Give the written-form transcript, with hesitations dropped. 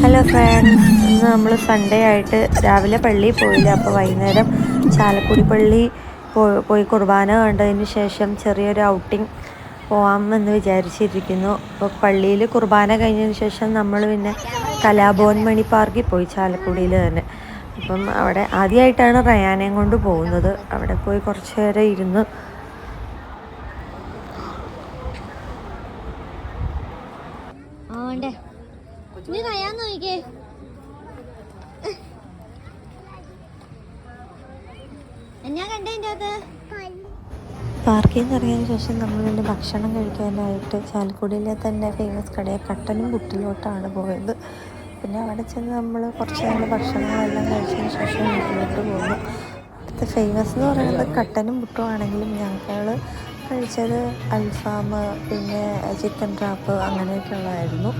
Hello friends, ഇന്ന് നമ്മൾ Sunday ആയിട്ട് രാവിലെ പള്ളിയിൽ പോയില്ല. അപ്പോൾ വൈകുന്നേരം ചാലക്കുടി പള്ളി പോയി കുർബാന കണ്ടതിന് ശേഷം ചെറിയൊരു ഔട്ടിങ് പോകാമെന്ന് വിചാരിച്ചിരിക്കുന്നു. അപ്പോൾ പള്ളിയിൽ കുർബാന കഴിഞ്ഞതിന് ശേഷം നമ്മൾ പിന്നെ കലാഭവൻ മണി പാർക്കിൽ പോയി, ചാലക്കുടിയിൽ തന്നെ. അപ്പം അവിടെ ആദ്യമായിട്ടാണ് റയാനെയും കൊണ്ട് പോകുന്നത്. അവിടെ പോയി കുറച്ച് നേരം ഇരുന്ന് പാർക്കിൽ നിന്ന് ഇറങ്ങിയതിന് ശേഷം നമ്മൾ പിന്നെ ഭക്ഷണം കഴിക്കാനായിട്ട് ചാലക്കുടിയിലെ തന്നെ ഫേമസ് കടയായ കട്ടനും പുട്ടിലോട്ടാണ് പോയത്. പിന്നെ അവിടെ ചെന്ന് നമ്മൾ കുറച്ച് നേരം ഭക്ഷണങ്ങളെല്ലാം കഴിച്ചതിന് ശേഷം വീട്ടിലോട്ട് പോകുന്നു. അവിടുത്തെ ഫേമസ് എന്ന് പറയുന്നത് കട്ടനും പുട്ടും ആണെങ്കിലും ഞങ്ങൾ കഴിച്ചത് അൽഫാം, പിന്നെ ചിക്കൻ റാപ്പ് അങ്ങനെയൊക്കെ ഉള്ളതായിരുന്നു.